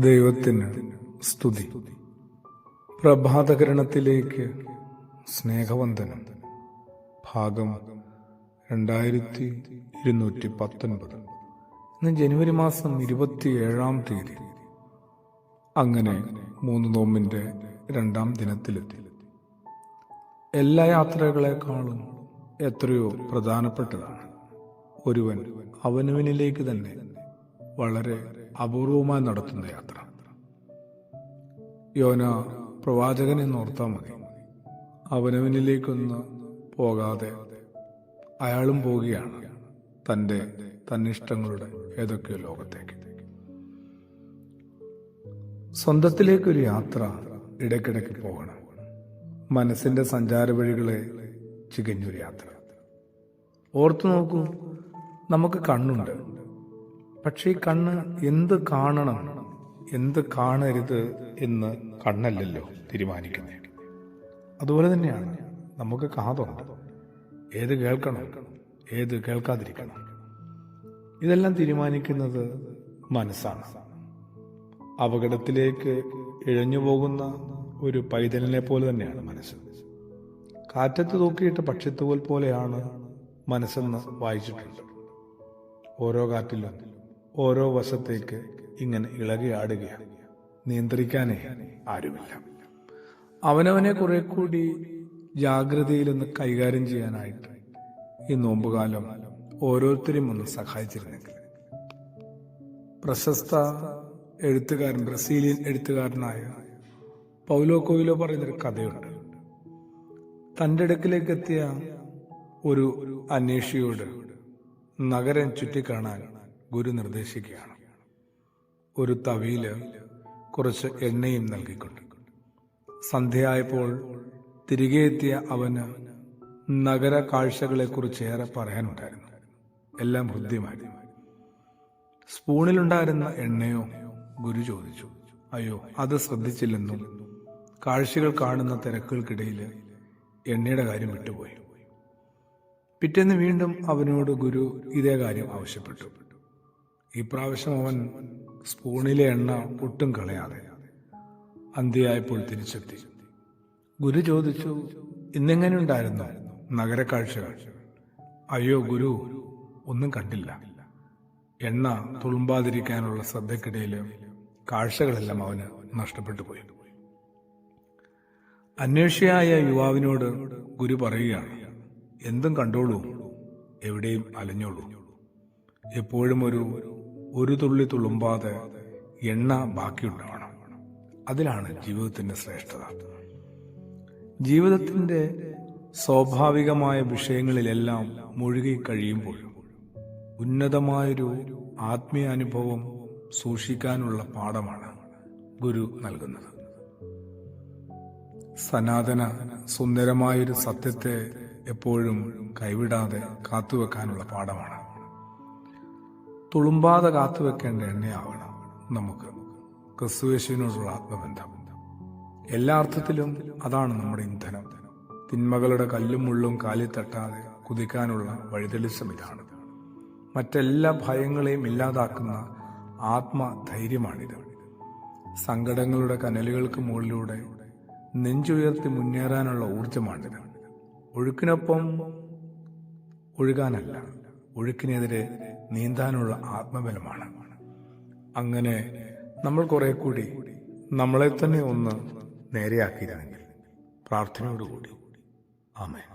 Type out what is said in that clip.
ദൈവത്തിന് സ്തുതി. പ്രഭാതകിരണത്തിലേക്ക് സ്നേഹവന്ദനം. ഭാഗം 2219. ഇന്ന് ജനുവരി മാസം 27-ാം തീയതി. അങ്ങനെ 3 നോമ്പിന്റെ 2-ാം ദിനത്തിലെത്തി. എല്ലാ യാത്രകളെക്കാളും എത്രയോ പ്രധാനപ്പെട്ടതാണ് ഒരുവൻ അവനവനിലേക്ക് തന്നെ വളരെ അപൂർവമായി നടത്തുന്ന യാത്ര. യോന പ്രവാചകനെ ഓർത്താൽ മതി. അവനവനിലേക്കൊന്ന് പോകാതെ അയാളും പോവുകയാണ് തന്നിഷ്ടങ്ങളുടെ ഏതൊക്കെയോ ലോകത്തേക്ക്. സ്വന്തത്തിലേക്കൊരു യാത്ര ഇടയ്ക്കിടയ്ക്ക് പോകണം. മനസ്സിന്റെ സഞ്ചാര വഴികളെ ചികഞ്ഞൊരു യാത്ര. ഓർത്തു നോക്കൂ, നമുക്ക് കണ്ണുണ്ട്. പക്ഷേ ഈ കണ്ണ് എന്ത് കാണണം, എന്ത് കാണരുത് എന്ന് കണ്ണല്ലല്ലോ തീരുമാനിക്കുന്നത്. അതുപോലെ തന്നെയാണ് നമുക്ക് കാതുണ്ട്. ഏത് കേൾക്കണം, ഏത് കേൾക്കാതിരിക്കണം, ഇതെല്ലാം തീരുമാനിക്കുന്നത് മനസ്സാണ്. അപകടത്തിലേക്ക് ഇഴഞ്ഞു പോകുന്ന ഒരു പൈതലിനെ പോലെ തന്നെയാണ് മനസ്സ്. കാറ്റത്ത് തൂക്കിയിട്ട പക്ഷിത്തൂവൽ പോലെയാണ് മനസ്സെന്ന് വായിച്ചിട്ടുണ്ട്. ഓരോ കാറ്റിലും ഓരോ വശത്തേക്ക് ഇങ്ങനെ ഇളകിയാടുകയാണ്. നിയന്ത്രിക്കാനേ ആരുമില്ല. അവനവനെ കുറെ കൂടി ജാഗ്രതയിലൊന്ന് കൈകാര്യം ചെയ്യാനായിട്ട് ഈ നോമ്പുകാലം ഓരോരുത്തരും ഒന്ന് സഹായിച്ചിരുന്നെങ്കിൽ. പ്രശസ്ത എഴുത്തുകാരൻ, ബ്രസീലിയൻ എഴുത്തുകാരനായ പൗലോ കൊയ്ലോ പറയുന്നൊരു കഥയുണ്ട്. തൻ്റെ അടുക്കിലേക്ക് എത്തിയ ഒരു അന്വേഷിയോട് നഗരം ചുറ്റിക്കാണാൻ ഗുരു നിർദ്ദേശിക്കുകയാണ്. ഒരു തവിയില് കുറച്ച് എണ്ണയും നൽകിക്കൊണ്ട്. സന്ധ്യയായപ്പോൾ തിരികെ എത്തിയ അവന് നഗര കാഴ്ചകളെക്കുറിച്ച് ഏറെ പറയാനുണ്ടായിരുന്നു. എല്ലാം ഹൃദ്യമായിരുന്നു. സ്പൂണിലുണ്ടായിരുന്ന എണ്ണയോ? ഗുരു ചോദിച്ചു. അയ്യോ, അത് ശ്രദ്ധിച്ചില്ലെന്നും കാഴ്ചകൾ കാണുന്ന തിരക്കുകൾക്കിടയിൽ എണ്ണയുടെ കാര്യം വിട്ടുപോയി. പിറ്റേന്ന് വീണ്ടും അവനോട് ഗുരു ഇതേ കാര്യം ആവശ്യപ്പെട്ടു. ഈ പ്രാവശ്യം അവൻ സ്പൂണിലെ എണ്ണ ഒട്ടും കളയാതെ അന്ത്യയായപ്പോൾ തിരിച്ചെത്തി. ഗുരു ചോദിച്ചു, ഇന്നെങ്ങനെ ഉണ്ടായിരുന്നു നഗരക്കാഴ്ചകൾ? അയ്യോ ഗുരു, ഒന്നും കണ്ടില്ല. എണ്ണ തുളുമ്പാതിരിക്കാനുള്ള ശ്രദ്ധക്കിടയിൽ കാഴ്ചകളെല്ലാം അവന് നഷ്ടപ്പെട്ടു പോയി. അന്വേഷിയായ യുവാവിനോട് ഗുരു പറയുകയാണ്, എന്തും കണ്ടോളൂ, എവിടെയും അലഞ്ഞോളൂ. എപ്പോഴും ഒരു തുള്ളി തുളുമ്പാതെ എണ്ണ ബാക്കിയുണ്ടാവണം. അതിലാണ് ജീവിതത്തിന്റെ ശ്രേഷ്ഠത. ജീവിതത്തിന്റെ സ്വാഭാവികമായ വിഷയങ്ങളിലെല്ലാം മുഴുകി കഴിയുമ്പോൾ ഉന്നതമായൊരു ആത്മീയ അനുഭവം സൂക്ഷിക്കാനുള്ള പാഠമാണ് ഗുരു നൽകുന്നത്. സനാതന സുന്ദരമായൊരു സത്യത്തെ എപ്പോഴും കൈവിടാതെ കാത്തുവെക്കാനുള്ള പാഠമാണ്. തുളുമ്പാതെ കാത്തുവെക്കേണ്ട എണ്ണയാവണം നമുക്ക് ക്രിസ്തുയേശുവിനോടുള്ള ആത്മബന്ധം. എല്ലാ അർത്ഥത്തിലും അതാണ് നമ്മുടെ ഇന്ധനം. തിന്മകളുടെ കല്ലും മുള്ളും കാലിൽ തട്ടാതെ കുതിക്കാനുള്ള വഴിതെളിച്ചം ഇതാണ്. മറ്റെല്ലാ ഭയങ്ങളെയും ഇല്ലാതാക്കുന്ന ആത്മധൈര്യമാണിത്. സങ്കടങ്ങളുടെ കനലുകൾക്ക് മുകളിലൂടെ നെഞ്ചുയർത്തി മുന്നേറാനുള്ള ഊർജമാണിത്. ഒഴുക്കിനൊപ്പം ഒഴുകാനല്ല, ഒഴുക്കിനെതിരെ നീന്താനുള്ള ആത്മബലമാണ്. അങ്ങനെ നമ്മൾ കുറെ കൂടി നമ്മളെ തന്നെ ഒന്ന് നേരെയാക്കിയിരുന്നെങ്കിൽ. പ്രാർത്ഥനയോടുകൂടി ആമേൻ.